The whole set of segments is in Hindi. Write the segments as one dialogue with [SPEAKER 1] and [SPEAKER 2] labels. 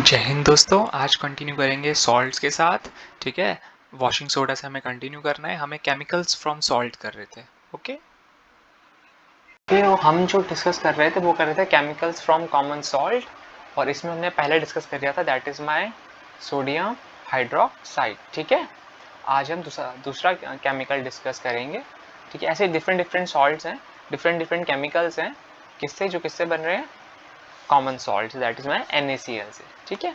[SPEAKER 1] जय हिंद दोस्तों, आज कंटिन्यू करेंगे सॉल्ट्स के साथ। ठीक है, वॉशिंग सोडा से हमें कंटिन्यू करना है। हमें केमिकल्स फ्रॉम सॉल्ट कर रहे थे। ओके,
[SPEAKER 2] तो हम जो डिस्कस कर रहे थे वो कर रहे थे केमिकल्स फ्रॉम कॉमन सॉल्ट, और इसमें हमने पहले डिस्कस कर लिया था, that is my sodium hydroxide. ठीक है, आज हम दूसरा केमिकल डिस्कस करेंगे। ठीक है, ऐसे डिफरेंट डिफरेंट सॉल्ट्स हैं, डिफरेंट डिफरेंट केमिकल्स हैं, किससे बन रहे हैं, common salt, that is my NaCl से। ठीक है,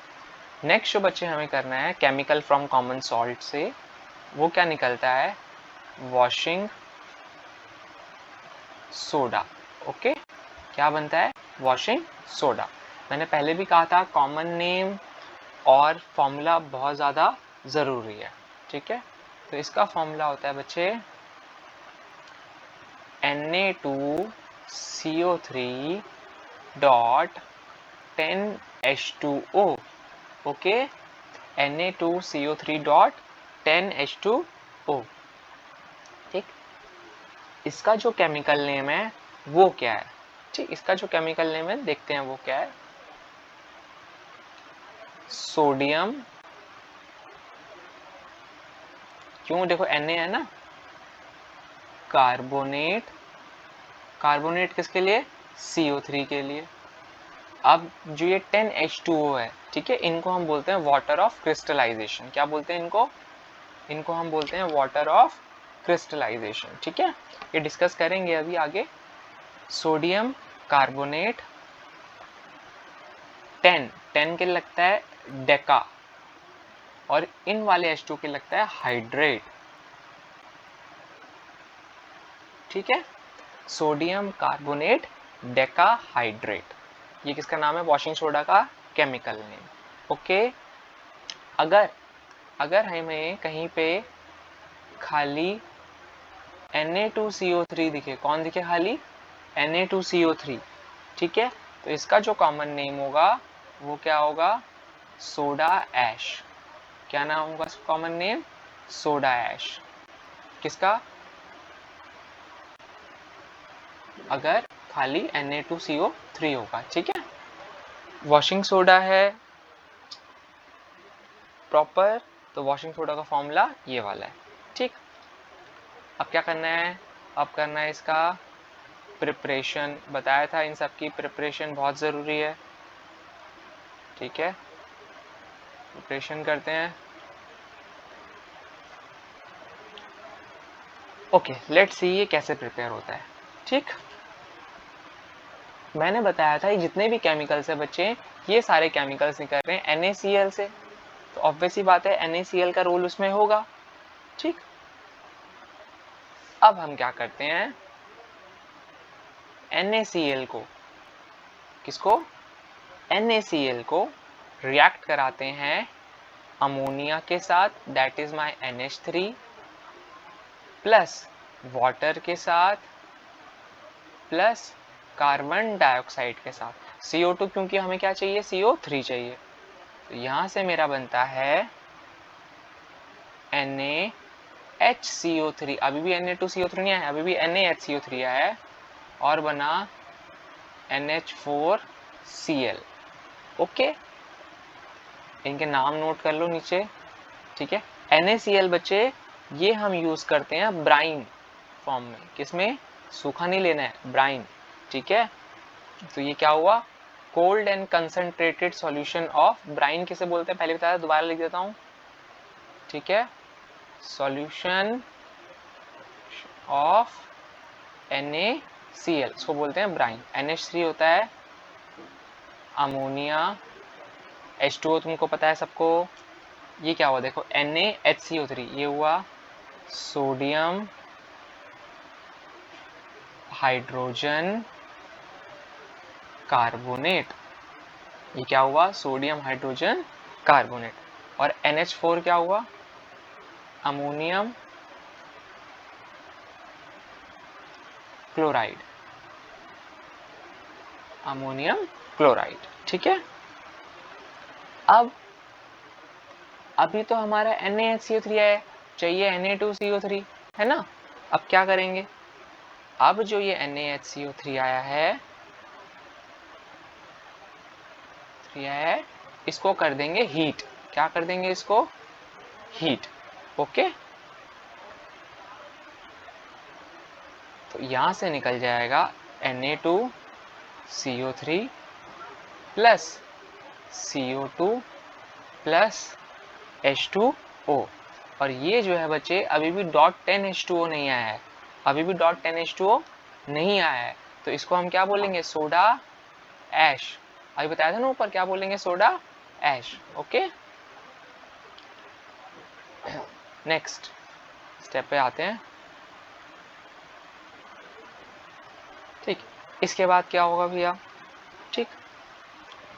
[SPEAKER 2] नेक्स्ट जो बच्चे हमें करना है केमिकल फ्रॉम कॉमन सॉल्ट से, वो क्या निकलता है, वॉशिंग सोडा। ओके, क्या बनता है, वॉशिंग सोडा। मैंने पहले भी कहा था कॉमन नेम और फॉर्मूला बहुत ज़्यादा ज़रूरी है। ठीक है, तो इसका फॉर्मूला होता है बच्चे Na2CO3 dot 10H2O। Okay, Na2CO3 dot 10H2O। ठीक, इसका जो केमिकल नेम है वो क्या है, ठीक, इसका जो केमिकल नेम है देखते हैं वो क्या है, सोडियम, क्यों, देखो Na है ना, कार्बोनेट, कार्बोनेट किसके लिए, CO3 के लिए। अब जो ये 10H2O है, ठीक है, इनको हम बोलते हैं वाटर ऑफ क्रिस्टलाइजेशन। क्या बोलते हैं इनको, इनको हम बोलते हैं वाटर ऑफ क्रिस्टलाइजेशन। ठीक है, ये डिस्कस करेंगे अभी आगे। सोडियम कार्बोनेट 10 के लगता है डेका, और इन वाले H2 के लगता है हाइड्रेट। ठीक है, सोडियम कार्बोनेट डेका हाइड्रेट, ये किसका नाम है, वॉशिंग सोडा का केमिकल नेम। ओके, अगर हमें कहीं पे खाली Na2CO3 दिखे, कौन दिखे खाली, Na2CO3, ठीक है, तो इसका जो कॉमन नेम होगा वो क्या होगा, सोडा ऐश। क्या नाम होगा कॉमन नेम, सोडा ऐश। किसका, अगर खाली Na2CO3 होगा। ठीक है, वॉशिंग सोडा है प्रॉपर, तो वॉशिंग सोडा का फॉर्मूला ये वाला है। ठीक, अब क्या करना है, अब करना है इसका प्रिपरेशन। बताया था इन सब की प्रिपरेशन बहुत ज़रूरी है। ठीक है, प्रिपरेशन करते हैं। ओके, लेट्स सी ये कैसे प्रिपेयर होता है। ठीक, मैंने बताया था ये जितने भी केमिकल्स है बच्चे, ये सारे केमिकल्स निकल रहे हैं NaCl से, तो ऑब्वियस ही बात है NaCl का रोल उसमें होगा। ठीक, अब हम क्या करते हैं, NaCl को, किसको, NaCl को रिएक्ट कराते हैं अमोनिया के साथ, that is my NH3, plus water के साथ, प्लस कार्बन डाइऑक्साइड के साथ। CO2 क्योंकि हमें क्या चाहिए, CO3 चाहिए, तो यहां से मेरा बनता है NaHCO3। अभी भी Na2CO3 नहीं आया, अभी भी NaHCO3 आया है, और बना NH4Cl। ओके, इनके नाम नोट कर लो नीचे। ठीक है, NaCl बच्चे ये हम यूज करते हैं ब्राइन फॉर्म में, किसमें, सूखा नहीं लेना है, ब्राइन। ठीक है, तो ये क्या हुआ, cold and concentrated solution of Bryan किसे बोलते हैं, पहले बताया, दोबारा लिख देता हूं। ठीक है, सॉल्यूशन ऑफ NaCl, इसको बोलते हैं ब्राइन। NH3 होता है अमोनिया, H2O तुमको पता है सबको, ये क्या हुआ देखो, NaHCO3, ये हुआ सोडियम हाइड्रोजन कार्बोनेट, ये क्या हुआ, सोडियम हाइड्रोजन कार्बोनेट। और NH4 क्या हुआ, अमोनियम क्लोराइड, अमोनियम क्लोराइड। ठीक है, अब अभी तो हमारा NaHCO3 है, चाहिए Na2CO3, है ना। अब क्या करेंगे, अब जो ये NaHCO3 आया है, इसको कर देंगे हीट। क्या कर देंगे इसको? हीट। ओके, तो यहां से निकल जाएगा Na2CO3 plus CO2 plus H2O। और ये जो है बच्चे अभी भी डॉट 10 H2O नहीं आया है, अभी भी डॉट 10 H2O नहीं आया है, तो इसको हम क्या बोलेंगे? Soda ash. अभी बताया था ना ऊपर क्या बोलेंगे? Soda ash. Okay, next step पे आते हैं। ठीक, इसके बाद क्या होगा भैया? ठीक,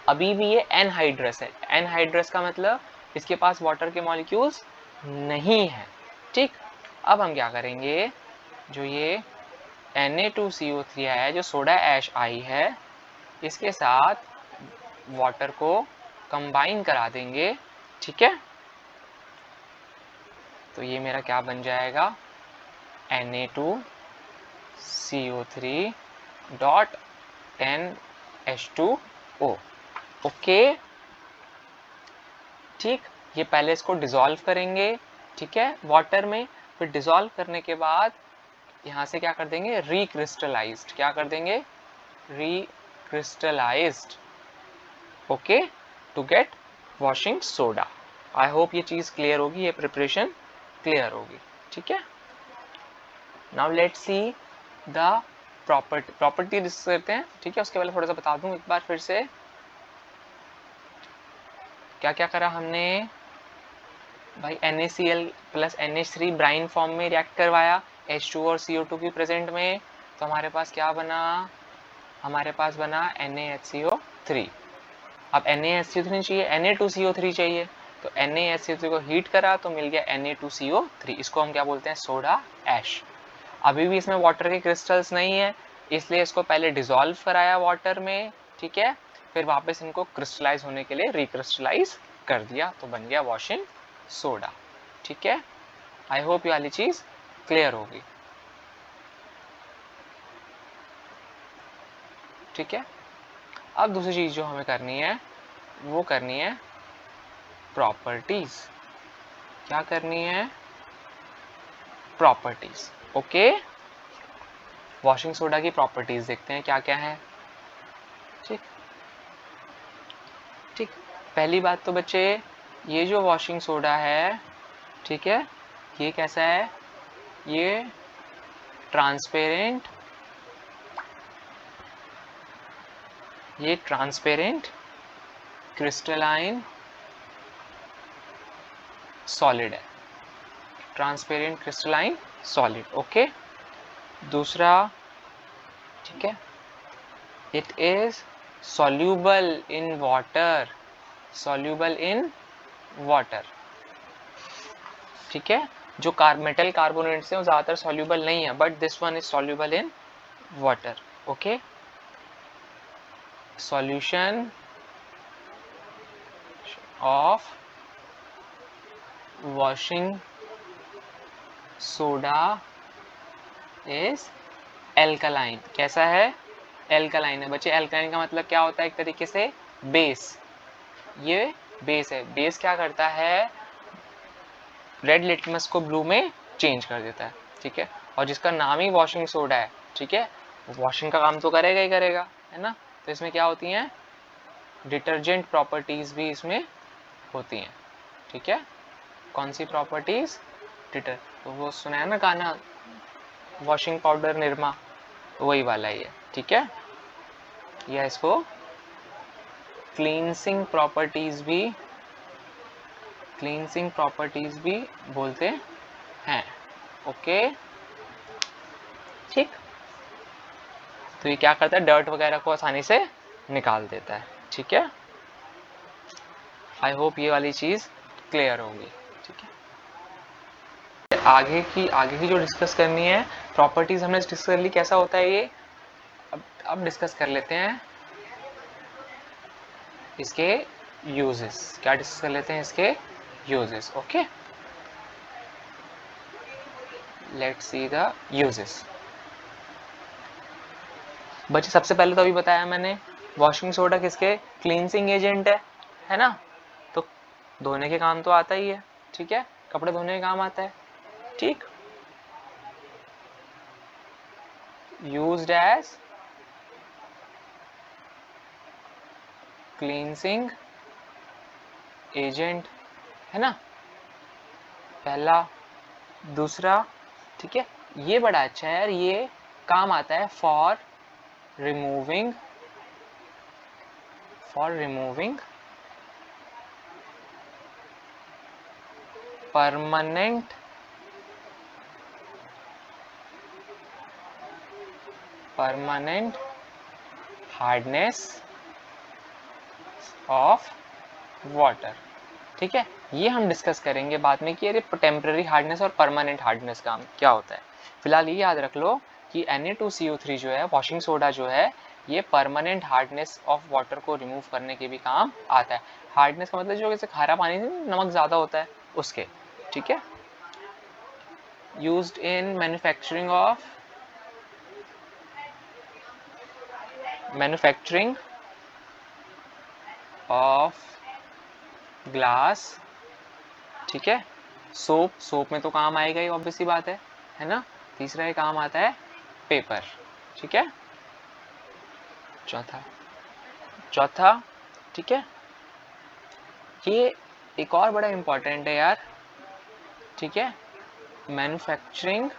[SPEAKER 2] अभी भी ये एनहाइड्रस है। एनहाइड्रस का मतलब इसके पास वाटर के मॉलिक्यूल्स नहीं है। ठीक, अब हम क्या करेंगे? जो ये Na2CO3 है, जो सोडा ऐश आई है, इसके साथ वाटर को कंबाइन करा देंगे। ठीक है, तो ये मेरा क्या बन जाएगा? Na2CO3 dot 10H2O। ओके, ठीक, ये पहले इसको डिसॉल्व करेंगे, ठीक है, वाटर में। फिर डिसॉल्व करने के बाद यहाँ से क्या कर देंगे? रिक्रिस्टलाइज्ड। क्या कर देंगे? Recrystallized. Okay, to get washing soda. I hope ये चीज़ क्लियर होगी, ये प्रिपरेशन क्लियर होगी। ठीक है, now let's see the property discuss करते हैं। ठीक है, उसके पहले थोड़ा सा बता दूं एक बार फिर से क्या क्या करा हमने। भाई NaCl plus NH3 brine form में रिएक्ट करवाया H2 और CO2 की प्रेजेंट में, तो हमारे पास क्या बना? हमारे पास बना NaHCO3। अब NaHCO3 चाहिए, Na2CO3 चाहिए, तो NaHCO3 को हीट करा तो मिल गया Na2CO3। इसको हम क्या बोलते हैं? Soda ash. अभी भी इसमें वाटर के क्रिस्टल्स नहीं है, इसलिए इसको पहले डिसॉल्व कराया वाटर में। ठीक है, फिर वापस इनको क्रिस्टलाइज होने के लिए रिक्रिस्टलाइज कर दिया, तो बन गया वॉशिंग सोडा। ठीक है, आई होप ये वाली चीज क्लियर होगी। ठीक है, अब दूसरी चीज जो हमें करनी है वो करनी है प्रॉपर्टीज। क्या करनी है? प्रॉपर्टीज। ओके, वॉशिंग सोडा की प्रॉपर्टीज देखते हैं क्या क्या है। ठीक ठीक, पहली बात तो बच्चे, ये जो वॉशिंग सोडा है, ठीक है, ये कैसा है? ये ट्रांसपेरेंट, ये ट्रांसपेरेंट क्रिस्टलाइन सॉलिड है। Transparent crystalline solid. ओके, दूसरा, ठीक है, it is soluble in water, soluble in water। ठीक है, जो मेटल कार्बोनेट्स हैं वो ज़्यादातर soluble नहीं है, but this one is soluble in water। Okay, solution of washing soda is alkaline। कैसा है? एल्कालाइन है। बच्चे, एल्कालाइन का मतलब क्या होता है? एक तरीके से बेस। ये बेस है। बेस क्या करता है? रेड लिटमस को ब्लू में चेंज कर देता है। ठीक है, और जिसका नाम ही वॉशिंग सोडा है, ठीक है, वॉशिंग का काम तो करेगा ही करेगा, है ना। तो इसमें क्या होती हैं? डिटर्जेंट प्रॉपर्टीज भी इसमें होती हैं। ठीक है, कौन सी प्रॉपर्टीज? तो वो सुना है ना गाना, वॉशिंग पाउडर निरमा, वही वाला ही है। ठीक है, या इसको क्लींसिंग प्रॉपर्टीज भी बोलते हैं। ओके, ठीक, तो ये क्या करता है? डर्ट वगैरह को आसानी से निकाल देता है। ठीक है, आई होप ये वाली चीज क्लियर होगी। ठीक है, आगे की जो डिस्कस करनी है प्रॉपर्टीज हमने डिस्कस कर ली, कैसा होता है ये। अब डिस्कस कर लेते हैं इसके यूजेस। क्या डिस्कस कर लेते हैं? इसके uses. Okay, let's see the uses. बच्चे, सबसे पहले तो अभी बताया मैंने, वॉशिंग सोडा किसके? क्लींसिंग एजेंट है। है ना, तो धोने के काम तो आता ही है, ठीक है, कपड़े धोने के काम आता है, ठीक। यूज्ड एज क्लींसिंग एजेंट, है ना, पहला। दूसरा, ठीक है, ये बड़ा अच्छा है यार, ये काम आता है for removing permanent hardness of water, ठीक है। ये हम डिस्कस करेंगे बाद में कि अरे टेम्पररी हार्डनेस और परमानेंट हार्डनेस का क्या होता है। फिलहाल ये याद रख लो कि Na2CO3 जो है, वॉशिंग सोडा जो है, ये परमानेंट हार्डनेस ऑफ वाटर को रिमूव करने के भी काम आता है। हार्डनेस का मतलब जो जैसे खारा पानी में नमक ज़्यादा होता है उसके, ठीक है। Used in manufacturing of glass, ठीक है। सोप में तो काम आएगा ही, ऑब्वियस सी बात है ना। तीसरा ये काम आता है पेपर, ठीक है। चौथा, ठीक है, ये एक और बड़ा इंपॉर्टेंट है यार, ठीक है। Manufacturing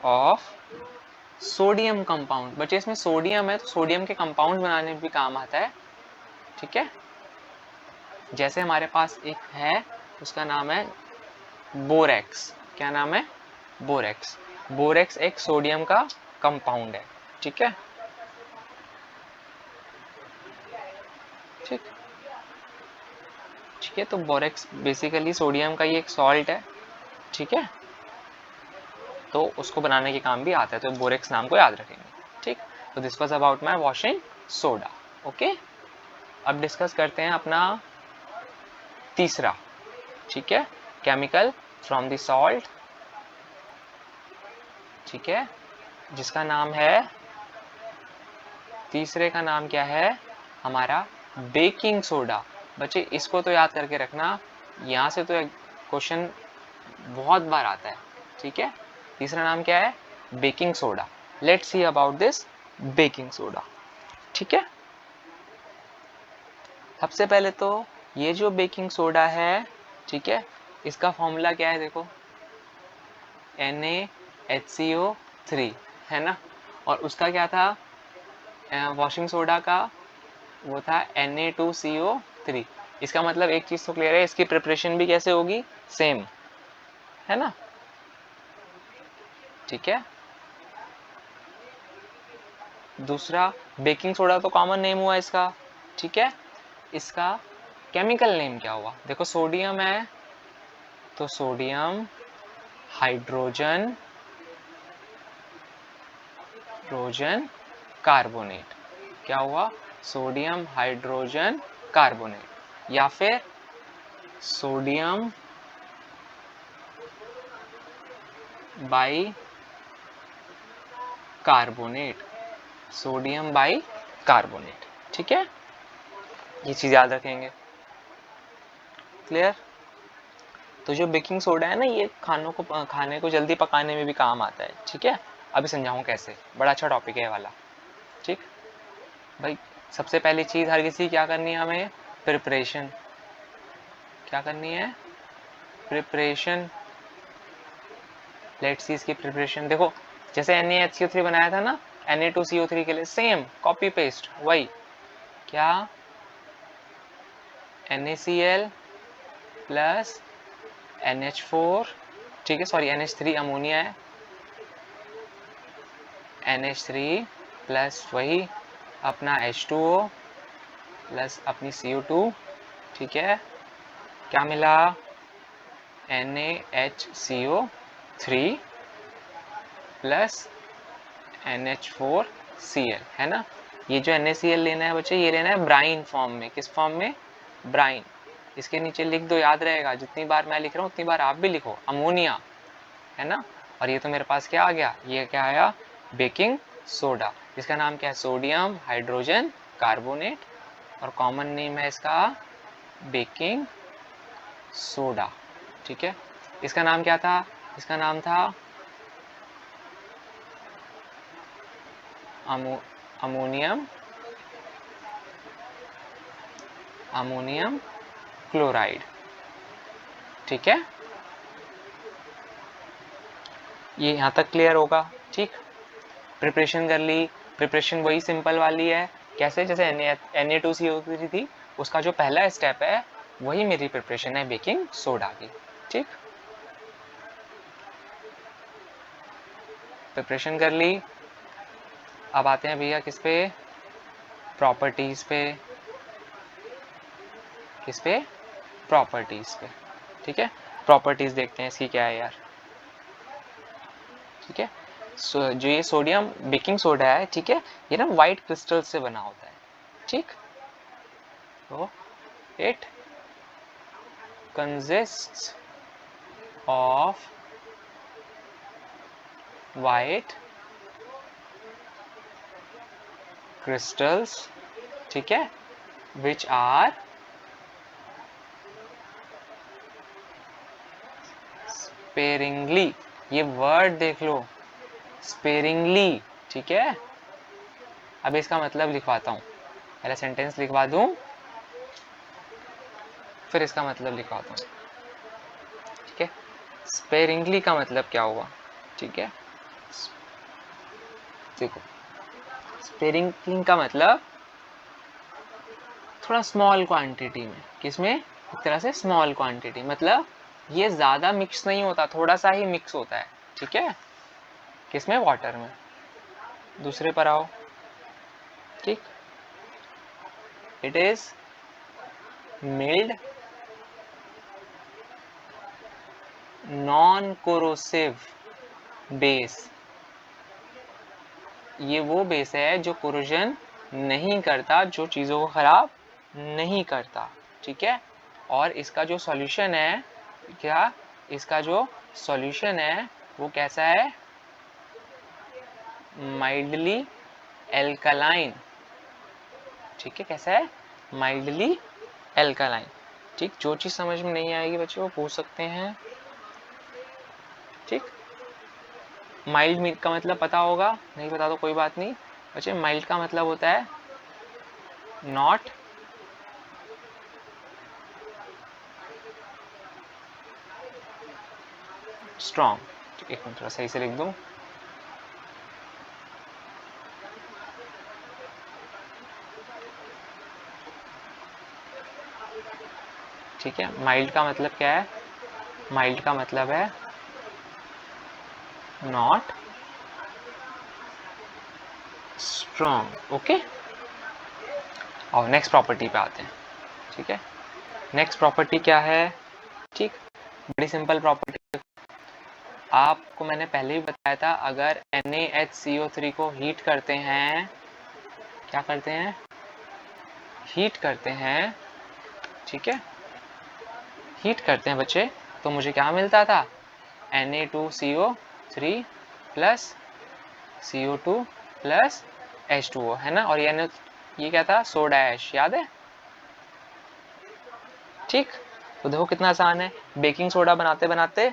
[SPEAKER 2] of sodium compound. बच्चे इसमें सोडियम है तो सोडियम के कंपाउंड बनाने में भी काम आता है, ठीक है। जैसे हमारे पास एक है, उसका नाम है बोरेक्स। क्या नाम है? बोरेक्स एक सोडियम का कंपाउंड है, ठीक है। ठीक है, तो बोरेक्स बेसिकली सोडियम का ही एक सॉल्ट है, ठीक है, तो उसको बनाने के काम भी आता है, तो बोरेक्स नाम को याद रखेंगे, ठीक। तो this was about my washing soda, okay. अब डिस्कस करते हैं अपना तीसरा, ठीक है, केमिकल फ्रॉम द सॉल्ट, ठीक है, जिसका नाम है, तीसरे का नाम क्या है हमारा? Baking soda. बच्चे इसको तो याद करके रखना, यहाँ से तो क्वेश्चन बहुत बार आता है, ठीक है। तीसरा नाम क्या है? Baking soda. Let's see about this baking soda, ठीक है। सबसे पहले तो ये जो बेकिंग सोडा है, ठीक है, इसका फॉर्मूला क्या है? देखो, NaHCO3, है ना, और उसका क्या था वॉशिंग सोडा का? वो था Na2CO3। इसका मतलब एक चीज तो क्लियर है, इसकी प्रिपरेशन भी कैसे होगी? सेम, है ना, ठीक है। दूसरा, बेकिंग सोडा तो कॉमन नेम हुआ इसका, ठीक है। इसका केमिकल नेम क्या हुआ? देखो, सोडियम है तो सोडियम हाइड्रोजन कार्बोनेट। क्या हुआ? सोडियम हाइड्रोजन कार्बोनेट, या फिर सोडियम बाई कार्बोनेट, ठीक है। ये चीज याद रखेंगे, क्लियर। तो जो बेकिंग सोडा है ना, ये खाने को जल्दी पकाने में भी काम आता है, ठीक है। अभी समझाऊं कैसे, बड़ा अच्छा टॉपिक है वाला, ठीक भाई। सबसे पहली चीज हर किसी क्या करनी है हमें? प्रिपरेशन। क्या करनी है? प्रिपरेशन। लेट्स सी इसकी प्रिपरेशन। देखो, जैसे NaHCO3 बनाया था ना Na2CO3 के लिए, सेम कॉपी पेस्ट वही। क्या? NaCl प्लस NH4, ठीक है, सॉरी NH3 अमोनिया है, NH3 प्लस वही अपना H2O प्लस अपनी CO2, ठीक है। क्या मिला? NaHCO3 प्लस NH4Cl, है ना। ये जो NaCl लेना है बच्चे, ये लेना है ब्राइन फॉर्म में। किस फॉर्म में? ब्राइन। इसके नीचे लिख दो, याद रहेगा, जितनी बार मैं लिख रहा हूँ उतनी बार आप भी लिखो, अमोनिया, है ना। और ये तो मेरे पास क्या आ गया? ये क्या आया? Baking soda. इसका नाम क्या है? सोडियम हाइड्रोजन कार्बोनेट, और कॉमन नेम है इसका बेकिंग सोडा। ठीक है, इसका नाम क्या था? इसका नाम था अमोनियम क्लोराइड। ठीक है, ये यहाँ तक क्लियर होगा। ठीक, प्रिपरेशन कर ली। प्रिपरेशन वही सिंपल वाली है, कैसे? जैसे Na2CO3 थी, उसका जो पहला स्टेप है वही मेरी प्रिपरेशन है बेकिंग सोडा की। ठीक, प्रिपरेशन कर ली। अब आते हैं भैया किस पे? प्रॉपर्टीज पे। किस पे? प्रॉपर्टीज पे। ठीक है, प्रॉपर्टीज देखते हैं इसकी क्या है यार। ठीक है, जो ये सोडियम बेकिंग सोडा है, ठीक है, ये ना वाइट क्रिस्टल से बना होता है। ठीक, तो it consists of white crystals, ठीक है, विच आर स्पेरिंगली, ये वर्ड देख लो, स्पेरिंगली। ठीक है, अब इसका मतलब लिखवाता हूँ, पहले सेंटेंस लिखवा दूँ फिर इसका मतलब लिखवाता हूँ। ठीक है, स्पेरिंगली का मतलब क्या हुआ? ठीक है, देखो, स्पेरिंगली का मतलब थोड़ा स्मॉल क्वांटिटी में। किसमें? एक तरह से स्मॉल क्वांटिटी, मतलब ये ज़्यादा मिक्स नहीं होता, थोड़ा सा ही मिक्स होता है। ठीक है, किसमें? वाटर में। दूसरे पर आओ। ठीक, it is mild non corrosive base, ये वो बेस है जो कोरोजन नहीं करता, जो चीज़ों को ख़राब नहीं करता। ठीक है, और इसका जो सॉल्यूशन है, क्या? इसका जो सॉल्यूशन है वो कैसा है? Mildly alkaline. ठीक है, कैसा है? Mildly alkaline. ठीक, जो चीज़ समझ में नहीं आएगी बच्चे वो पूछ सकते हैं। ठीक, माइल्ड का मतलब पता होगा, नहीं पता तो कोई बात नहीं बच्चे। माइल्ड का मतलब होता है नॉट स्ट्रॉन्ग। एक मिनट थोड़ा सही से लिख दूं। ठीक है, माइल्ड का मतलब क्या है? माइल्ड का मतलब है नॉट स्ट्रॉन्ग। ओके, और नेक्स्ट प्रॉपर्टी पे आते हैं। ठीक है, नेक्स्ट प्रॉपर्टी क्या है? ठीक, बड़ी सिंपल प्रॉपर्टी, आपको मैंने पहले ही बताया था, अगर NaHCO3 को हीट करते हैं, क्या करते हैं? हीट करते हैं। ठीक है, हीट करते हैं बच्चे, तो मुझे क्या मिलता था? Na2CO3 plus CO2 plus H2O, है ना? और ये क्या था? सोडा ऐश, याद है? ठीक, तो देखो कितना आसान है बेकिंग सोडा बनाते बनाते।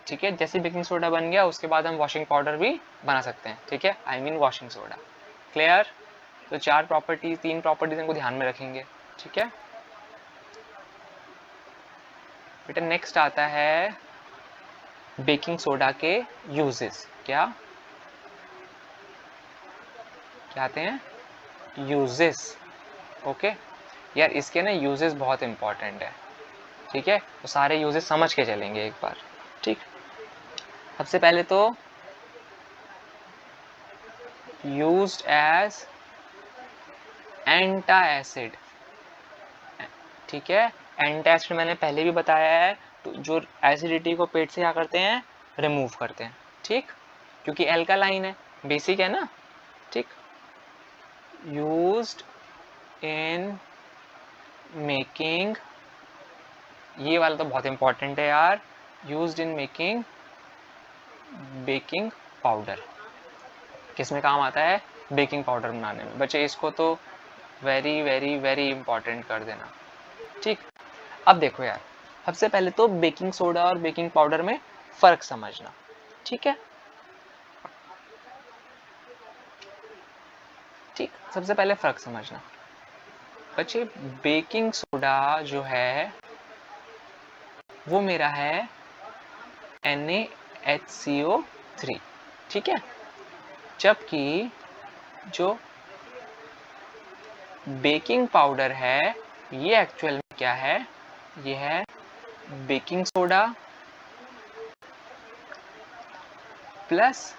[SPEAKER 2] ठीक है, जैसे बेकिंग सोडा बन गया उसके बाद हम वॉशिंग पाउडर भी बना सकते हैं। ठीक है, I mean washing soda. Clear? तो तीन प्रॉपर्टीज इनको ध्यान में रखेंगे। ठीक है बेटा, नेक्स्ट आता है बेकिंग सोडा के यूजेस। क्या क्या आते हैं? यूजेस। ओके यार, इसके ना यूजेस बहुत इंपॉर्टेंट है। ठीक है, तो सारे यूजेस समझ के चलेंगे एक बार। ठीक, सबसे पहले तो यूज्ड एज एंटा एसिड। ठीक है, एंटा एसिड मैंने पहले भी बताया है, तो जो एसिडिटी को पेट से क्या करते हैं? रिमूव करते हैं। ठीक, क्योंकि एल्कालाइन है, बेसिक है ना। ठीक, यूज्ड इन मेकिंग, ये वाला तो बहुत इंपॉर्टेंट है यार, used in making baking powder. किस में काम आता है? बेकिंग पाउडर बनाने में। बच्चे इसको तो वेरी वेरी वेरी इंपॉर्टेंट कर देना, ठीक। अब देखो यार, सबसे पहले तो बेकिंग सोडा और बेकिंग पाउडर में फर्क समझना, ठीक है। ठीक, सबसे पहले फर्क समझना बच्चे। बेकिंग सोडा जो है वो मेरा है NaHCO3, ठीक है। जबकि जो बेकिंग पाउडर है ये एक्चुअल में क्या है? ये है baking soda plus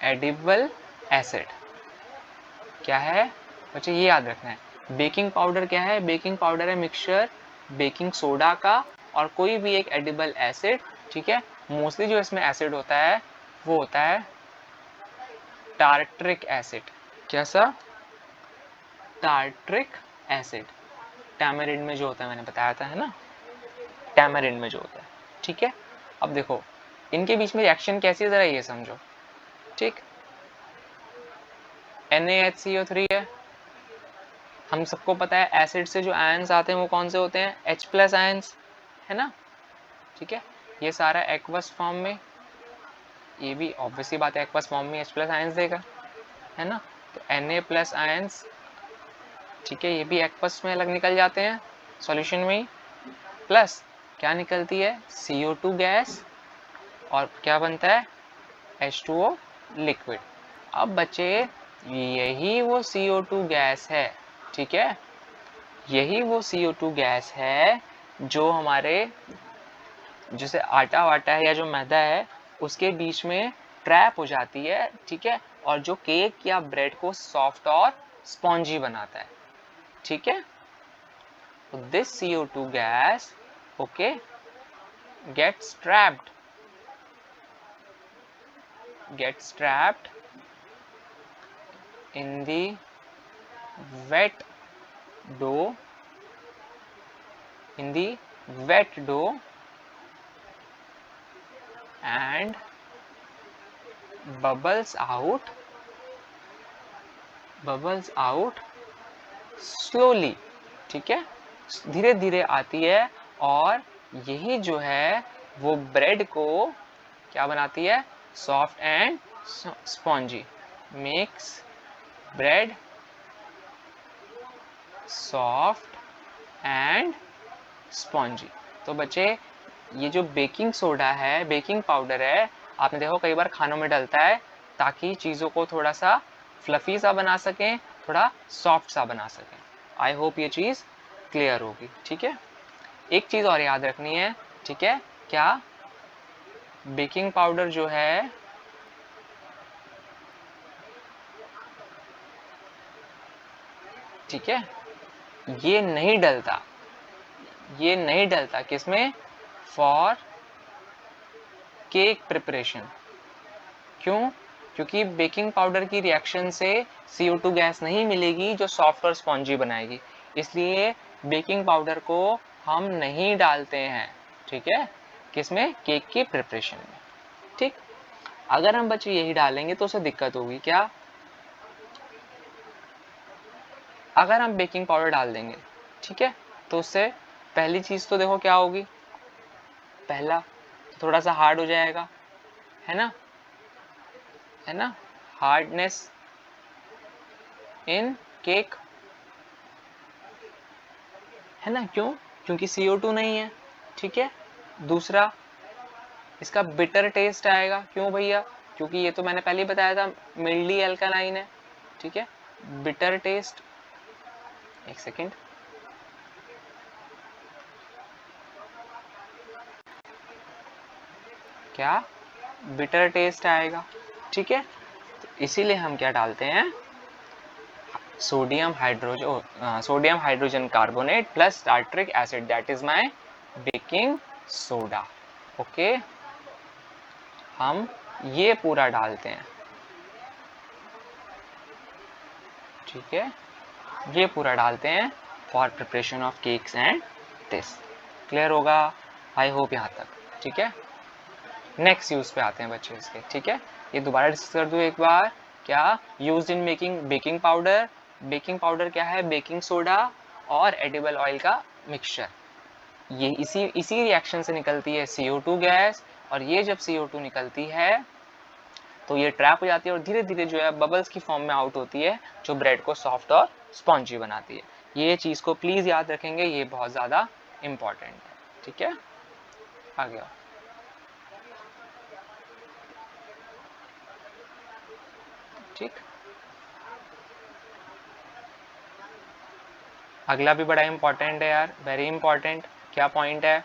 [SPEAKER 2] edible acid. क्या है बच्चे? ये याद रखना है। बेकिंग पाउडर क्या है? बेकिंग पाउडर है मिक्सचर बेकिंग सोडा का और कोई भी एक एडिबल एसिड, ठीक है। मोस्टली जो इसमें एसिड होता है वो होता है टार्ट्रिक एसिड। कैसा? Tartaric acid. टैमरिंड में जो होता है, मैंने बताया था, है ना, टैमरिंड में जो होता है, ठीक है। अब देखो इनके बीच में रिएक्शन कैसी है, जरा ये समझो, ठीक। NaHCO3 है, हम सबको पता है एसिड से जो आयंस आते हैं वो कौन से होते हैं? H+ आयंस, है ना, ठीक है। ये सारा एक्वस फॉर्म में, ये भी ऑब्वियसली बात है एक्वस फॉर्म में H+ आयंस देगा, है ना। तो Na+ आयंस, ठीक है, ये भी एक्वस में अलग निकल जाते हैं सॉल्यूशन में ही। प्लस क्या निकलती है? CO2 गैस, और क्या बनता है? H2O liquid. अब बच्चे यही वो CO2 गैस है, ठीक है, यही वो CO2 गैस है जो हमारे जैसे आटा वाटा है या जो मैदा है उसके बीच में ट्रैप हो जाती है, ठीक है, और जो केक या ब्रेड को सॉफ्ट और स्पॉन्जी बनाता है, ठीक है। तो this CO2 gas, okay, gets trapped in the wet dough and bubbles out slowly, ठीक है, धीरे धीरे आती है। और यही जो है वो ब्रेड को क्या बनाती है? Soft and spongy, makes bread soft and spongy. तो बच्चे ये जो बेकिंग सोडा है, बेकिंग पाउडर है, आपने देखो कई बार खानों में डलता है ताकि चीज़ों को थोड़ा सा फ्लफी सा बना सकें, थोड़ा सॉफ्ट सा बना सकें। आई होप ये चीज़ क्लियर होगी, ठीक है। एक चीज़ और याद रखनी है, ठीक है, क्या? बेकिंग पाउडर जो है ठीक है, ये नहीं डलता किसमें? For cake preparation. क्यों? क्योंकि बेकिंग पाउडर की रिएक्शन से CO2 गैस नहीं मिलेगी जो सॉफ्ट और स्पॉन्जी बनाएगी, इसलिए बेकिंग पाउडर को हम नहीं डालते हैं, ठीक है, किसमें? केक की प्रिपरेशन में, ठीक। अगर हम बच्चे यही डालेंगे तो उसे दिक्कत होगी। क्या? अगर हम बेकिंग पाउडर डाल देंगे, ठीक है, तो उससे पहली चीज़ तो देखो क्या होगी? पहला तो थोड़ा सा हार्ड हो जाएगा, है ना, हार्डनेस इन केक, है ना। क्यों? क्योंकि CO2 नहीं है, ठीक है। दूसरा, इसका बिटर टेस्ट आएगा। क्यों भैया? क्योंकि ये तो मैंने पहले ही बताया था मिल्डी अल्कालाइन है, ठीक है। बिटर टेस्ट, एक सेकेंड, क्या? बिटर टेस्ट आएगा, ठीक है। तो इसीलिए हम क्या डालते हैं? Sodium hydrogen carbonate plus tartaric acid, that is my baking soda, okay. हम ये पूरा डालते हैं, ठीक है, ये पूरा डालते हैं for preparation of cakes and this. Clear होगा? आई होप यहाँ तक, ठीक है। नेक्स्ट यूज पे आते हैं बच्चे इसके, ठीक है। ये दोबारा डिस्कस कर दूं एक बार, क्या used in making baking powder. Baking powder क्या है, बेकिंग सोडा और एडिबल ऑयल का मिक्सचर। ये इसी रिएक्शन से निकलती है CO2 गैस, और ये जब CO2 निकलती है तो ये ट्रैप हो जाती है और धीरे धीरे जो है बबल्स की फॉर्म में आउट होती है, जो ब्रेड को सॉफ्ट और स्पॉन्जी बनाती है। ये चीज़ को प्लीज़ याद रखेंगे, ये बहुत ज़्यादा इम्पॉर्टेंट है, ठीक है। आ गया ठीक। अगला भी बड़ा इंपॉर्टेंट है यार, वेरी इंपॉर्टेंट। क्या पॉइंट है,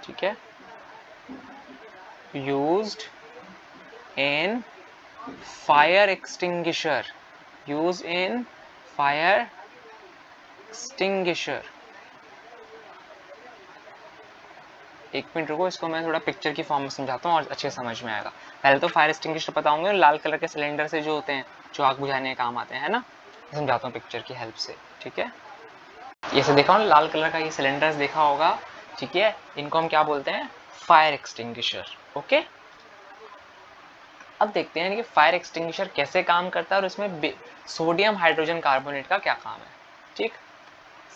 [SPEAKER 2] ठीक है, used in fire extinguisher, use in fire extinguisher. एक मिनट रुको, इसको मैं थोड़ा पिक्चर की फॉर्म में समझाता हूँ और अच्छे समझ में आएगा। पहले तो फायर एक्सटिंग्विशर पता होंगे, लाल कलर के सिलेंडर से जो होते हैं, जो आग बुझाने के काम आते हैं, है ना। समझाता हूँ पिक्चर की हेल्प से, ठीक है। ये से देखा हो लाल कलर का ये सिलेंडर्स देखा होगा, ठीक है। इनको हम क्या बोलते हैं, फायर एक्सटिंग्विशर, ओके। अब देखते हैं कि फायर एक्सटिंग्विशर कैसे काम करता है और उसमें सोडियम हाइड्रोजन कार्बोनेट का क्या काम है, ठीक।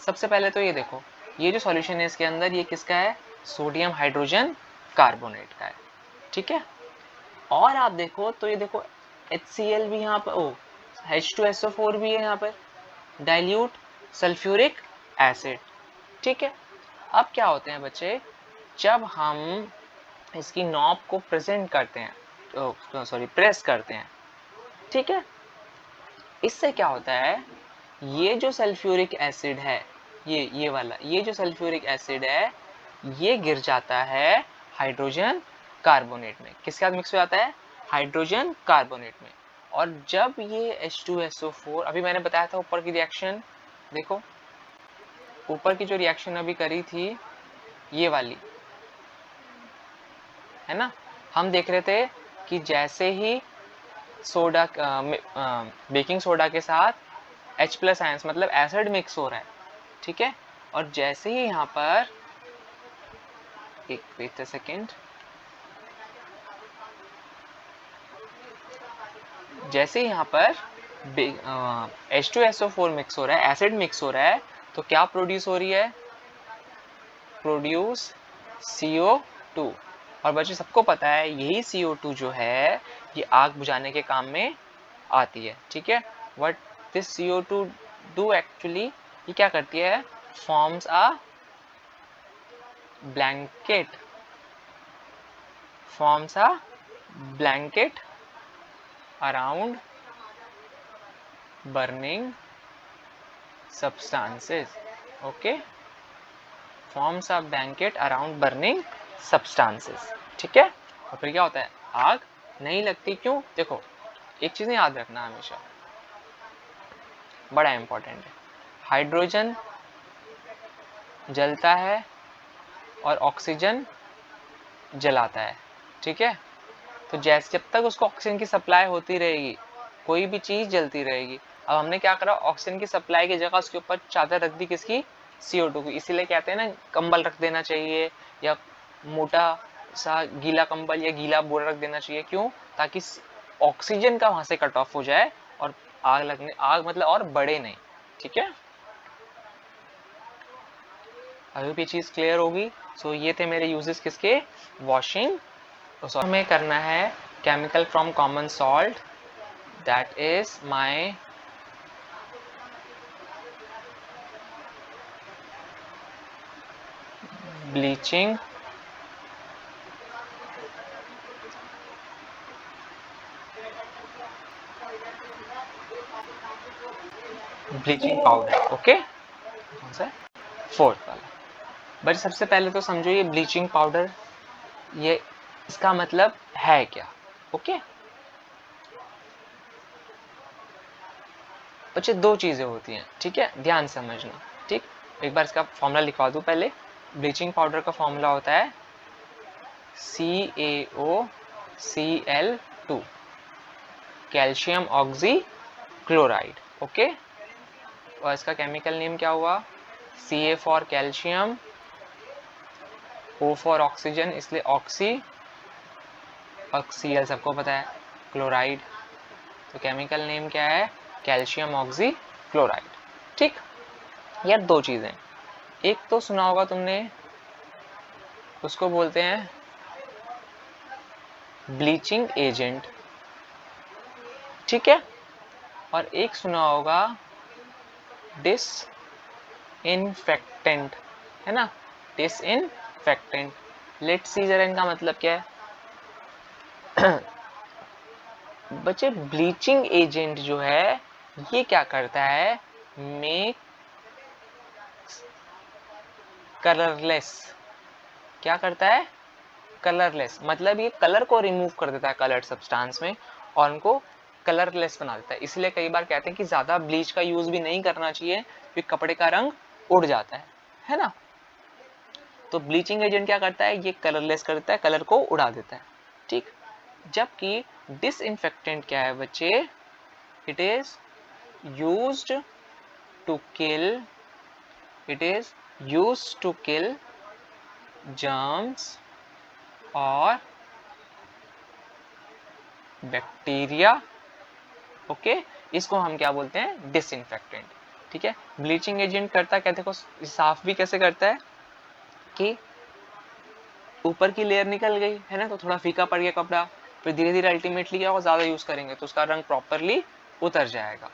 [SPEAKER 2] सबसे पहले तो ये देखो, ये जो सॉल्यूशन है इसके अंदर, ये किसका है, सोडियम हाइड्रोजन कार्बोनेट का है, ठीक है। और आप देखो तो ये देखो HCl भी यहाँ पर, ओ H2SO4 भी है यहाँ पर, डाइल्यूट सल्फ्यूरिक एसिड, ठीक है। अब क्या होते हैं बच्चे, जब हम इसकी नॉब को प्रेजेंट करते हैं, प्रेस करते हैं, ठीक है, इससे क्या होता है, ये जो सल्फ्यूरिक एसिड है, ये वाला, ये जो सल्फ्यूरिक एसिड है, ये गिर जाता है हाइड्रोजन कार्बोनेट में। किसके साथ मिक्स हो जाता है, हाइड्रोजन कार्बोनेट में। और जब ये H2SO4, अभी मैंने बताया था ऊपर की रिएक्शन, देखो ऊपर की जो रिएक्शन अभी करी थी, ये वाली है ना, हम देख रहे थे कि जैसे ही सोडा बेकिंग सोडा के साथ H+ आयंस मतलब एसिड मिक्स हो रहा है, ठीक है। और जैसे ही यहाँ पर, एक वेट अ सेकेंड, जैसे यहाँ पर H2SO4 मिक्स हो रहा है, एसिड मिक्स हो रहा है, तो क्या प्रोड्यूस हो रही है, प्रोड्यूस CO2। और बच्चों सबको पता है यही CO2 जो है ये आग बुझाने के काम में आती है, ठीक है। What this CO2 do actually, ये क्या करती है, forms a blanket, forms a blanket around burning substances, okay, forms a blanket around burning substances, ठीक है। और फिर क्या होता है, आग नहीं लगती, क्यों, देखो एक चीज याद रखना हमेशा, बड़ा इंपॉर्टेंट है, हाइड्रोजन जलता है और ऑक्सीजन जलाता है, ठीक है। तो जैसे जब तक उसको ऑक्सीजन की सप्लाई होती रहेगी, कोई भी चीज जलती रहेगी। अब हमने क्या करा, ऑक्सीजन की सप्लाई की जगह उसके ऊपर चादर रख दी, किसकी, CO2 की। इसीलिए कहते हैं ना कंबल रख देना चाहिए, या मोटा सा गीला कंबल या गीला बोरा रख देना चाहिए, क्यों, ताकि ऑक्सीजन का वहां से कट ऑफ हो जाए और आग मतलब और बढ़े नहीं, ठीक है। अभी ये चीज क्लियर होगी। सो ये थे मेरे यूजेस किसके, वॉशिंग। तो हमें करना है chemical from common salt, that is my bleaching powder, okay. कौन सा, फोर्थ वाला। बट सबसे पहले तो समझो ये ब्लीचिंग पाउडर, ये इसका मतलब है क्या, ओके। बच्चे दो चीजें होती हैं, ठीक है, ध्यान समझना, ठीक। एक बार इसका फॉर्मूला लिखवा दूं पहले। ब्लीचिंग पाउडर का फॉर्मूला होता है CaOCl2, calcium oxy chloride, okay. और इसका केमिकल नेम क्या हुआ, Ca for calcium, O for oxygen, इसलिए ऑक्सी, ऑक्सीएल सबको पता है, क्लोराइड। तो केमिकल नेम क्या है, कैल्शियम ऑक्सी क्लोराइड। ठीक, यार दो चीजें, एक तो सुना होगा तुमने, उसको बोलते हैं ब्लीचिंग एजेंट, ठीक है, और एक सुना होगा डिसइंफेक्टेंट, है ना, डिसइंफेक्टेंट। लेट्स सी जरा इनका मतलब क्या है। बच्चे ब्लीचिंग एजेंट जो है ये क्या करता है, मेक कलरलेस, क्या करता है, कलरलेस, मतलब ये कलर को रिमूव कर देता है कलर्ड सब्सटेंस में और उनको कलरलेस बना देता है। इसलिए कई बार कहते हैं कि ज्यादा ब्लीच का यूज भी नहीं करना चाहिए क्योंकि कपड़े का रंग उड़ जाता है ना। तो ब्लीचिंग एजेंट क्या करता है, ये कलरलेस करता है, कलर को उड़ा देता है, ठीक। जबकि डिसइंफेक्टेंट क्या है बच्चे, it is used to kill, it is used to kill germs और बैक्टीरिया, ओके, इसको हम क्या बोलते हैं, डिसइंफेक्टेंट, ठीक है। ब्लीचिंग एजेंट करता क्या, देखो साफ भी कैसे करता है कि ऊपर की लेयर निकल गई है ना, तो थोड़ा फीका पड़ गया कपड़ा, फिर धीरे धीरे अल्टीमेटली क्या होगा, ज्यादा यूज करेंगे तो उसका रंग प्रॉपरली उतर जाएगा,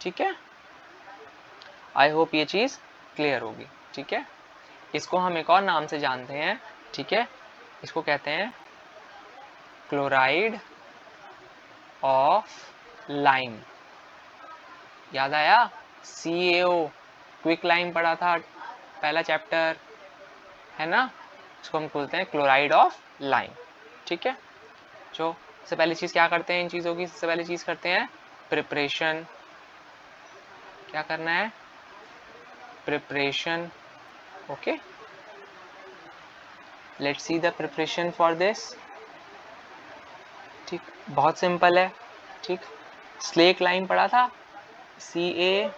[SPEAKER 2] ठीक है। आई होप ये चीज क्लियर होगी, ठीक है। इसको हम एक और नाम से जानते हैं, ठीक है, इसको कहते हैं क्लोराइड ऑफ लाइम। याद आया, CaO, क्विक लाइम पढ़ा था पहला चैप्टर, है ना, इसको हम बोलते हैं क्लोराइड ऑफ लाइम, ठीक है। जो सबसे पहली चीज क्या करते हैं इन चीजों की, सबसे पहली चीज करते हैं प्रिपरेशन, क्या करना है, preparation, okay. Let's see the preparation for this, ठीक, बहुत सिंपल है, ठीक। स्लेक लाइम पढ़ा था, CaOH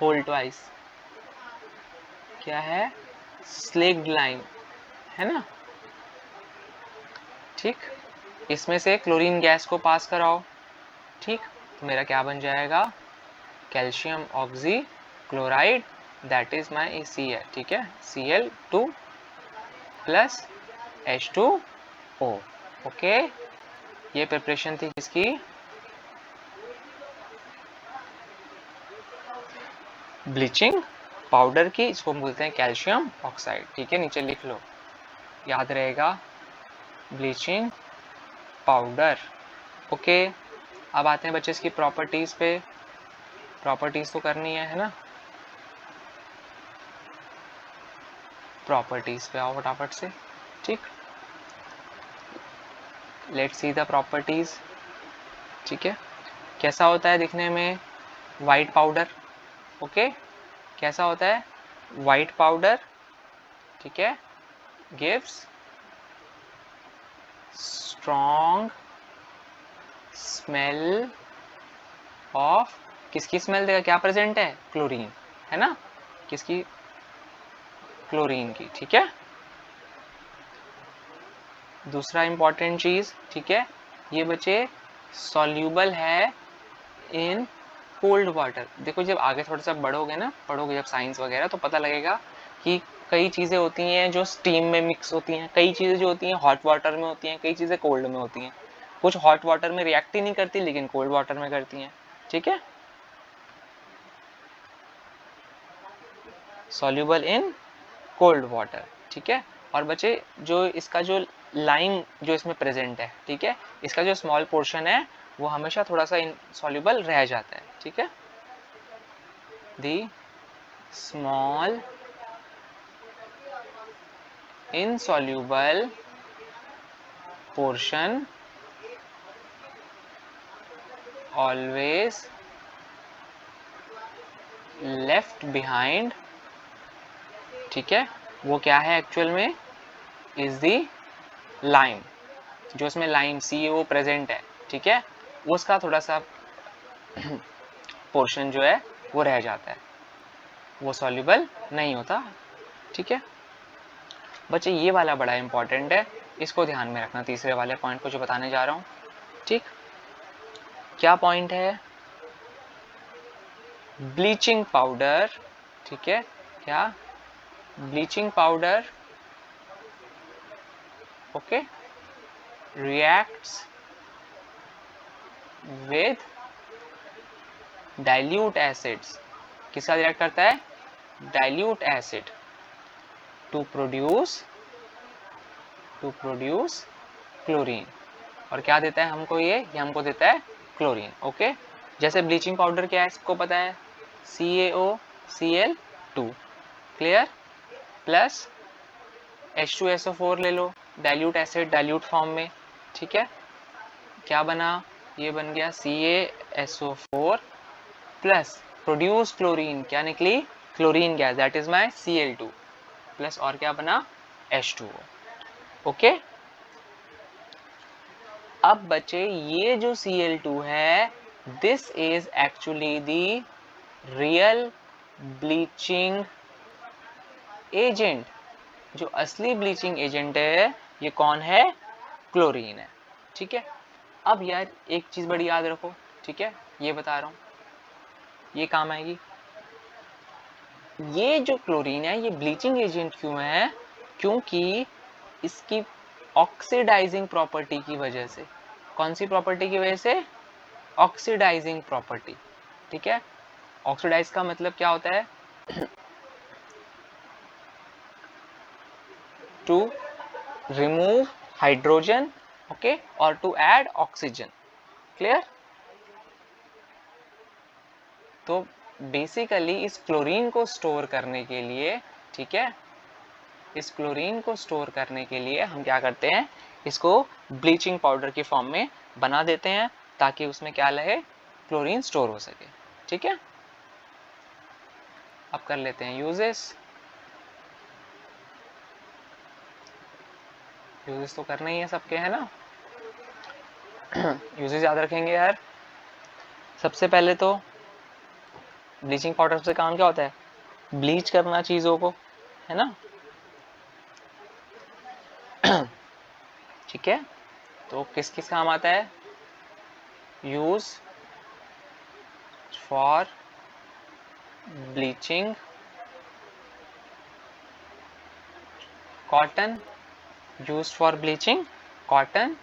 [SPEAKER 2] होल ट्वाइस, क्या है, स्लेक्ड लाइम, है ना, ठीक। इसमें से क्लोरीन गैस को पास कराओ, ठीक, तो मेरा क्या बन जाएगा, calcium oxy chloride, that is my Cl, ठीक है, Cl2 प्लस H2O, ओके। ये प्रिपरेशन थी किसकी, ब्लीचिंग पाउडर की, इसको हम बोलते हैं कैल्शियम ऑक्साइड, ठीक है, नीचे लिख लो, याद रहेगा, ब्लीचिंग पाउडर, ओके। अब आते हैं बच्चे इसकी प्रॉपर्टीज पे, प्रॉपर्टीज तो करनी है ना, प्रॉपर्टीज पे आओ फटाफट से, ठीक। लेट्स सी द प्रॉपर्टीज, ठीक है। कैसा होता है दिखने में, वाइट पाउडर, ओके, कैसा होता है, वाइट पाउडर, ठीक है, गिव्स स्ट्रॉन्ग स्मेल ऑफ, किसकी स्मेल देगा, क्या प्रेजेंट है, क्लोरीन, है ना, किसकी, क्लोरीन की, ठीक है। दूसरा इंपॉर्टेंट चीज, ठीक है, ये बच्चे सॉल्यूबल है इन कोल्ड वाटर। देखो जब आगे थोड़ा सा बढ़ोगे ना, पढ़ोगे जब साइंस वगैरह, तो पता लगेगा कि कई चीजें होती हैं जो स्टीम में मिक्स होती हैं, कई चीजें जो होती हैं हॉट वाटर में होती हैं, कई चीजें कोल्ड में होती हैं, कुछ हॉट वाटर में रिएक्ट ही नहीं करती लेकिन कोल्ड वाटर में करती हैं, ठीक है। सॉल्यूबल इन कोल्ड वाटर, ठीक है। और बच्चे जो इसका जो लाइम जो इसमें प्रेजेंट है, ठीक है, इसका जो स्मॉल पोर्शन है वो हमेशा थोड़ा सा इनसॉल्युबल रह जाता है, ठीक है। The small insoluble portion always left behind, ठीक है, वो क्या है एक्चुअल में, इज दी लाइम, जो इसमें लाइम CaO प्रेजेंट है, ठीक है, उसका थोड़ा सा पोर्शन जो है वो रह जाता है, वो सॉल्युबल नहीं होता, ठीक है। बच्चे ये वाला बड़ा इंपॉर्टेंट है, इसको ध्यान में रखना, तीसरे वाले पॉइंट को जो बताने जा रहा हूँ। ठीक, क्या पॉइंट है? ब्लीचिंग पाउडर, ठीक है, क्या? Bleaching powder, okay, reacts with dilute acids, किसका रिएक्ट करता है? Dilute acid, to produce chlorine. और क्या देता है हमको? ये हमको देता है क्लोरीन। ओके, जैसे ब्लीचिंग पाउडर क्या है सबको पता है, CaOCl2, क्लियर, प्लस H2SO4 ले लो, डाइल्यूट एसिड डाइल्यूट फॉर्म में, ठीक है, क्या बना? ये बन गया CaSO4 प्लस प्रोड्यूस क्लोरीन, क्या निकली? Chlorine gas, that is my Cl2, plus और क्या बना? H2O। ओके, अब बचे ये जो Cl2 है, this is actually the real bleaching agent. जो असली ब्लीचिंग एजेंट है ये कौन है? क्लोरीन है। ठीक है, अब यार एक चीज बड़ी याद रखो, ठीक है, ये बता रहा हूं, ये काम आएगी। ये जो क्लोरीन है ये ब्लीचिंग एजेंट क्यों है? क्योंकि इसकी ऑक्सीडाइजिंग प्रॉपर्टी की वजह से। कौन सी प्रॉपर्टी की वजह से? Oxidizing property. ठीक है, ऑक्सीडाइज का मतलब क्या होता है? टू रिमूव हाइड्रोजन, ओके, और टू ऐड ऑक्सीजन, क्लियर। तो बेसिकली इस क्लोरीन को स्टोर करने के लिए, ठीक है, इस क्लोरीन को स्टोर करने के लिए हम क्या करते हैं? इसको ब्लीचिंग पाउडर की फॉर्म में बना देते हैं ताकि उसमें क्या रहे? क्लोरीन स्टोर हो सके। ठीक है, अब कर लेते हैं यूजेस। यूजेस तो करना ही है सबके, है ना? यूजेस याद रखेंगे यार। सबसे पहले तो ब्लीचिंग पाउडर से काम क्या होता है? ब्लीच करना चीजों को, है ना? ठीक है, तो किस किस काम आता है? Use for bleaching cotton, use for bleaching cotton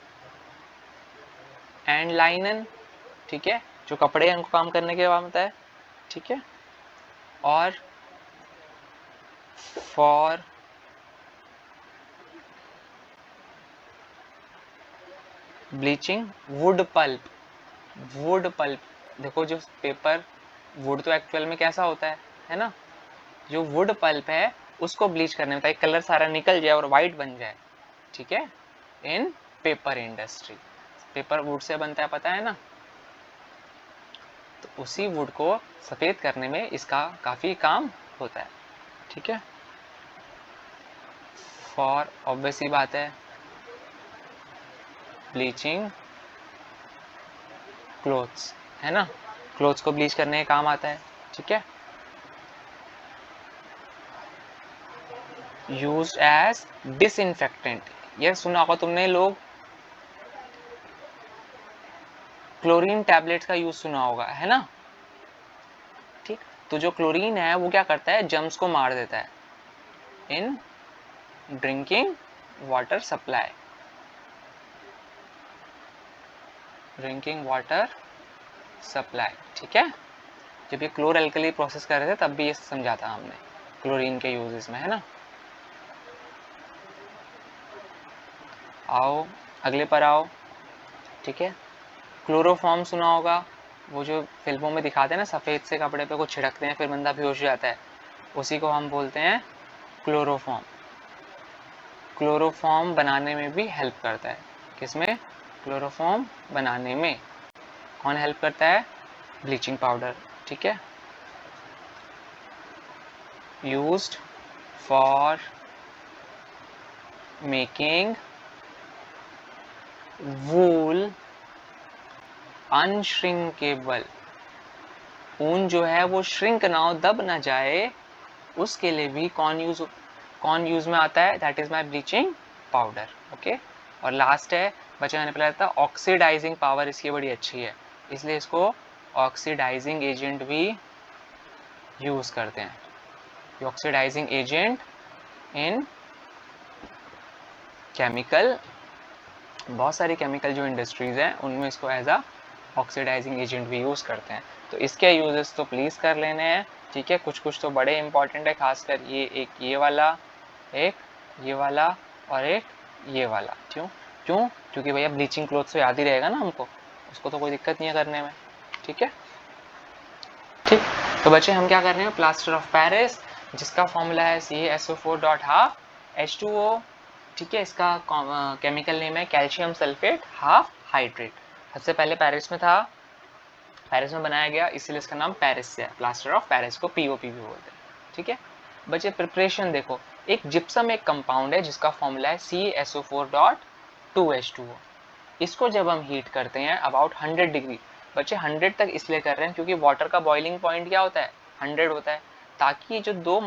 [SPEAKER 2] and linen, ठीक है, जो कपड़े हैं उनको काम करने के काम आता है। ठीक है, और for bleaching wood pulp, wood pulp, देखो जो पेपर, वुड तो एक्चुअल में कैसा होता है ना? जो वुड पल्प है उसको ब्लीच करने में, ताकि कलर सारा निकल जाए और वाइट बन जाए। ठीक है, इन paper industry, paper would say बनता है, पता है ना? तो उसी वुड को सफेद करने में इसका काफी काम होता है। ठीक है, फॉर ऑब्वियस ही बात है ब्लीचिंग क्लोथ्स, है ना? क्लोथ्स को ब्लीच करने का काम आता है। ठीक है, यूज्ड एज डिसइंफेक्टेंट, ये सुना होगा तुमने लोग, क्लोरीन टैबलेट्स का यूज सुना होगा, है ना? ठीक, तो जो क्लोरीन है वो क्या करता है? जर्म्स को मार देता है in drinking water supply, drinking water supply. ठीक है, जब ये क्लोर एल्कली प्रोसेस कर रहे थे तब भी ये समझा था हमने क्लोरीन के यूजेस में, है ना? आओ अगले पर आओ। ठीक है, क्लोरोफॉर्म सुना होगा, वो जो फिल्मों में दिखाते हैं ना, सफ़ेद से कपड़े पे कुछ छिड़कते हैं फिर बंदा बेहोश हो जाता है, उसी को हम बोलते हैं क्लोरोफॉर्म। क्लोरोफॉर्म बनाने में भी हेल्प करता है। किसमें? क्लोरोफॉर्म बनाने में। कौन हेल्प करता है? Bleaching powder. ठीक है, यूज्ड फॉर मेकिंग वूल अनश्रिंकेबल, ऊन जो है वो श्रिंक ना हो, दब ना जाए, उसके लिए भी कौन यूज कौन यूज में आता है, that is my bleaching powder. Okay, और लास्ट है बच्चे मैंने पहले था ऑक्सीडाइजिंग पावर इसकी बड़ी अच्छी है, इसलिए इसको ऑक्सीडाइजिंग एजेंट भी यूज करते हैं। ऑक्सीडाइजिंग एजेंट इन केमिकल, बहुत सारी केमिकल जो इंडस्ट्रीज हैं उनमें इसको एज अ ऑक्सीडाइजिंग एजेंट भी यूज़ करते हैं। तो इसके यूजेस तो प्लीज़ कर लेने हैं, ठीक है। कुछ कुछ तो बड़े इंपॉर्टेंट है, खासकर ये वाला, एक ये वाला और एक ये वाला। क्यों? क्योंकि भैया ब्लीचिंग क्लोथ तो याद ही रहेगा ना हमको, उसको तो कोई दिक्कत नहीं है करने में, ठीक है। ठीक, तो बच्चे हम क्या कर रहे हैं, प्लास्टर ऑफ पेरिस जिसका फॉर्मूला है CaSO4.12H2O, ठीक है। इसका केमिकल नेम है कैल्शियम सल्फेट हाफ हाइड्रेट। सबसे पहले पेरिस में था, पेरिस में बनाया गया, इसीलिए इसका नाम पेरिस से है, प्लास्टर ऑफ पेरिस को POP भी बोलते हैं, ठीक है। बच्चे प्रिपरेशन देखो, एक जिप्सम एक कंपाउंड है जिसका फॉर्मूला है CaSO4.2H2O। इसको जब हम हीट करते हैं अबाउट 100 डिग्री, बच्चे 100 तक इसलिए कर रहे हैं क्योंकि वाटर का बॉइलिंग पॉइंट क्या होता है, 100 होता है, ताकि जो दो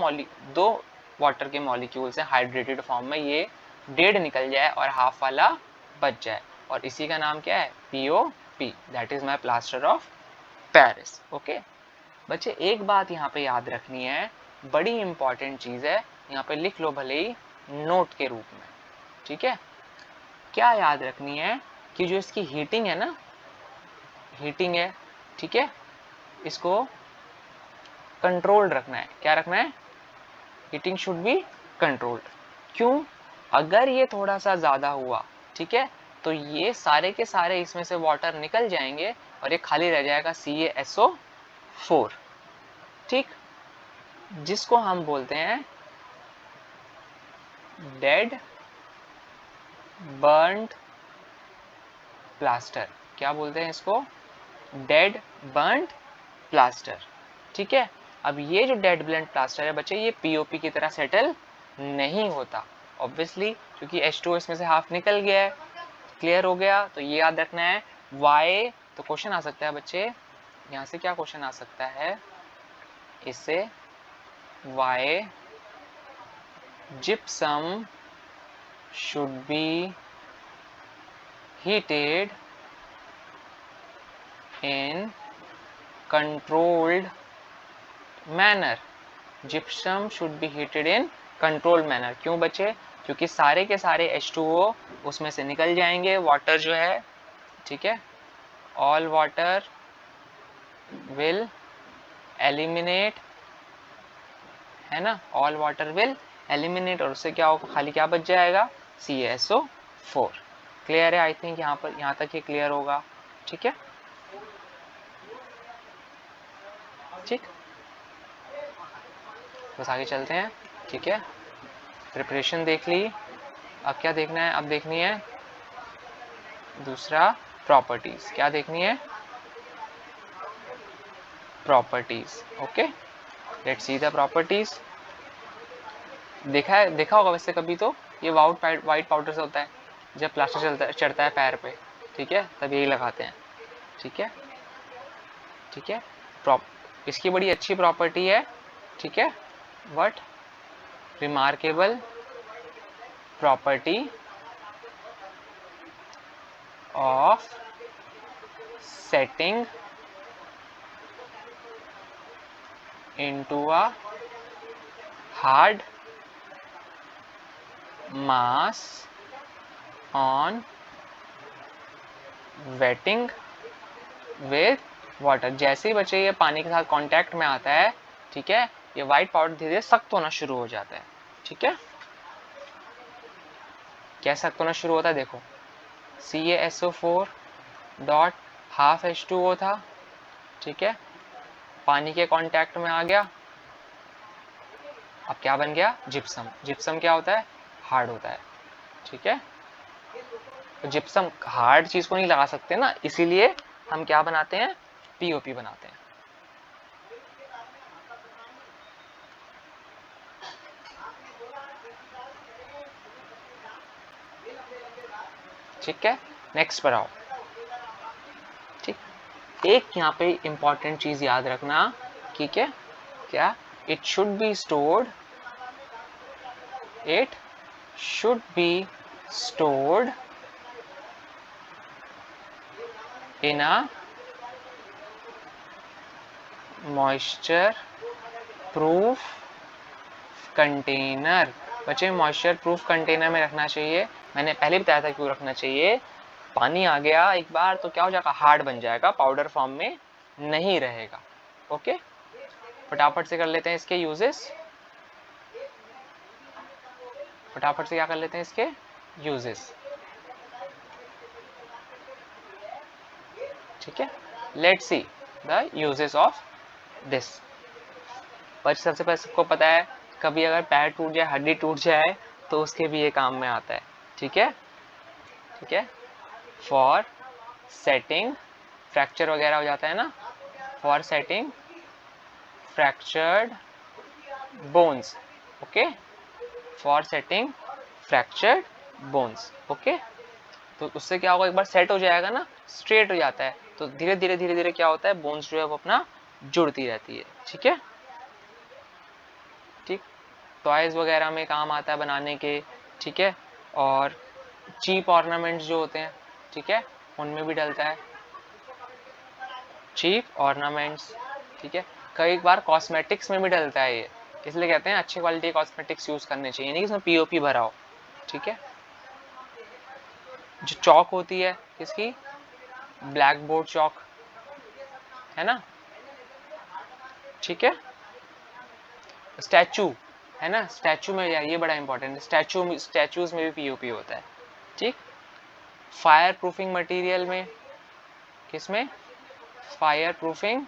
[SPEAKER 2] वाटर के मॉलिक्यूल्स हैं हाइड्रेटेड फॉर्म में, ये 1.5 निकल जाए और हाफ वाला बच जाए, और इसी का नाम क्या है, POP, that is my plaster of Paris. Okay बच्चे, एक बात यहाँ पे याद रखनी है, बड़ी इंपॉर्टेंट चीज है, यहाँ पे लिख लो भले ही नोट के रूप में, ठीक है। क्या याद रखनी है कि जो इसकी हीटिंग है ना, हीटिंग है, ठीक है, इसको कंट्रोल रखना है। क्या रखना है, हीटिंग शुड बी कंट्रोल्ड। क्यों? अगर ये थोड़ा सा ज्यादा हुआ, ठीक है, तो ये सारे के सारे इसमें से वाटर निकल जाएंगे और ये खाली रह जाएगा CaSO4, ठीक, जिसको हम बोलते हैं डेड बर्न्ड प्लास्टर। क्या बोलते हैं इसको, डेड बर्न्ड प्लास्टर, ठीक है। अब ये जो डेड ब्लेंड प्लास्टर है बच्चे, ये POP की तरह सेटल नहीं होता ऑब्वियसली, क्योंकि H2O इसमें से हाफ निकल गया है। क्लियर हो गया? तो ये याद रखना है। वाई, तो क्वेश्चन आ सकता है बच्चे, यहाँ से क्या क्वेश्चन आ सकता है, इससे Y gypsum should be heated in controlled manner। gypsum should be heated in controlled manner। क्यों बच्चे? क्योंकि सारे के सारे H2O उसमें से निकल जाएंगे, वाटर जो है, ठीक है, all water will eliminate, है ना, all water will eliminate, और उससे क्या होगा, खाली क्या बच जाएगा, CaSO4। क्लियर है? आई थिंक यहाँ तक ये क्लियर होगा, ठीक है, ठीक, बस आगे चलते हैं, ठीक है। प्रिपरेशन देख ली, अब क्या देखना है, अब देखनी है दूसरा प्रॉपर्टीज। क्या देखनी है, properties. Okay, let's see the properties. देखा होगा वैसे कभी तो, ये वाइट पाउडर से होता है जब प्लास्टर चढ़ता है पैर पे, ठीक है, तब यही लगाते हैं, ठीक है, ठीक है। इसकी बड़ी अच्छी प्रॉपर्टी है, ठीक है, what, remarkable property of setting into a hard mass on wetting with water। जैसे ही बच्चे ये पानी के साथ कांटेक्ट में आता है, ठीक है, ये व्हाइट पाउडर धीरे धीरे सख्त होना शुरू हो जाता है, ठीक है। क्या सख्त होना शुरू होता है, देखो, CaSO4.12H2O था, ठीक है, पानी के कांटेक्ट में आ गया, अब क्या बन गया, जिप्सम। जिप्सम क्या होता है, हार्ड होता है, ठीक है। तो जिप्सम हार्ड चीज को नहीं लगा सकते ना, इसीलिए हम क्या बनाते हैं, POP बनाते हैं। ठीक है, नेक्स्ट पर आओ, ठीक। एक यहाँ पे इंपॉर्टेंट चीज याद रखना, ठीक है, क्या, it should be stored it should be stored in a moisture proof container. बच्चे मॉइस्चर प्रूफ कंटेनर में रखना चाहिए। मैंने पहले बताया था क्यों रखना चाहिए। पानी आ गया एक बार तो क्या हो जाएगा, हार्ड बन जाएगा, पाउडर फॉर्म में नहीं रहेगा। ओके, फटाफट से कर लेते हैं इसके यूजेस। फटाफट से क्या कर लेते हैं इसके यूजेस। ठीक है, let's see the uses of this. पर सबसे पहले सबको पता है कभी अगर पैर टूट जाए, हड्डी टूट जाए तो उसके भी ये काम में आता है। ठीक है, ठीक है, फॉर सेटिंग, फ्रैक्चर वगैरह हो जाता है ना, for setting fractured bones. Okay, for setting fractured bones. Okay, तो उससे क्या होगा, एक बार सेट हो जाएगा ना, स्ट्रेट हो जाता है, तो धीरे धीरे क्या होता है, बोन्स जो है वो अपना जुड़ती रहती है। ठीक है, ठीक, टॉयज वगैरह में काम आता है बनाने के। ठीक है, और चीप ऑर्नामेंट्स जो होते हैं, ठीक है, उनमें भी डलता है चीप ऑर्नामेंट्स। ठीक है, कई बार कॉस्मेटिक्स में भी डलता है ये, इसलिए कहते हैं अच्छी क्वालिटी कॉस्मेटिक्स यूज करने चाहिए, नहीं कि इसमें पीओपी भरा हो। ठीक है, जो चौक होती है किसकी, ब्लैक बोर्ड चौक, है ना। ठीक है, स्टैचू है ना, स्टैचू में ये बड़ा इंपॉर्टेंट है, स्टैचूज में भी पीओपी होता है। ठीक, फायर प्रूफिंग मटेरियल में, किसमें, फायर प्रूफिंग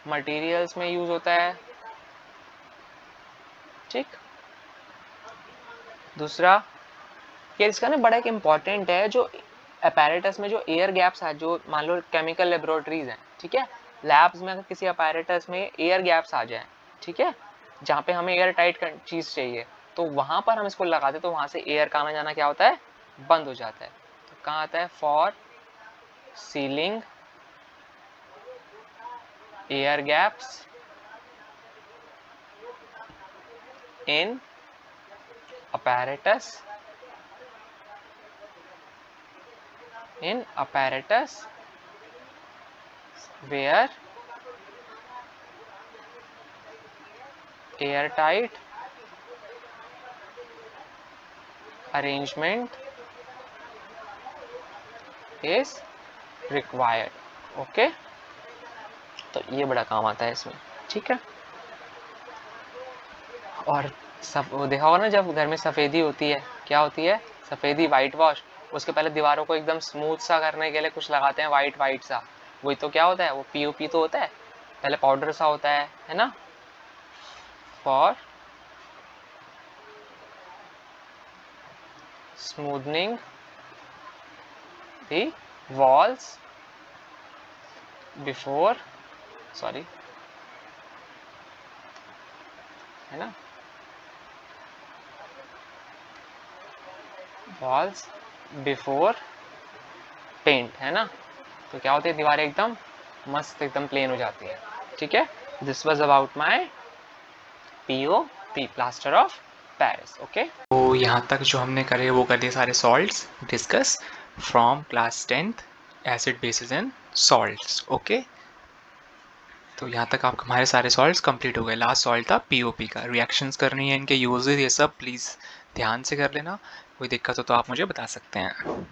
[SPEAKER 2] मटेरियल्स में यूज होता है। ठीक, दूसरा ये इसका ना बड़ा एक इम्पॉर्टेंट है, जो अपैरेटस में जो एयर गैप्स है, जो मान लो केमिकल लेबोरेटरीज हैं, ठीक है, लैब्स में अगर किसी अपैरेटस में एयर गैप्स आ जाए, ठीक है, जहाँ पे हमें एयर टाइट चीज चाहिए, तो वहां पर हम इसको लगाते तो वहां से एयर का आना जाना क्या होता है, बंद हो जाता है। तो कहाँ आता है, for ceiling air gaps in apparatus where airtight arrangement is required। Okay, तो ये बड़ा काम आता है इसमें। ठीक है, और सब देखा होगा ना, जब घर में सफ़ेदी होती है, क्या होती है, सफ़ेदी, वाइट वॉश, उसके पहले दीवारों को एकदम स्मूथ सा करने के लिए कुछ लगाते हैं वाइट वाइट सा, वही तो क्या होता है, वो पीओपी तो होता है, पहले पाउडर सा होता है ना। For smoothening the walls before, sorry, है ना, वॉल्स बिफोर पेंट, है ना, तो क्या होती है, दीवारें एकदम मस्त, एकदम प्लेन हो जाती है। ठीक है, this was about my POP, plaster of Paris. Okay,
[SPEAKER 1] तो यहाँ तक जो हमने करे वो कर लिए सारे salts discuss from class 10th, acid basis and salts. Okay, तो यहाँ तक आप हमारे सारे सॉल्ट्स कंप्लीट हो गए। लास्ट सॉल्ट था पीओपी का, रिएक्शंस करनी है, इनके यूजेस, ये सब प्लीज़ ध्यान से कर लेना। कोई दिक्कत हो तो आप मुझे बता सकते हैं।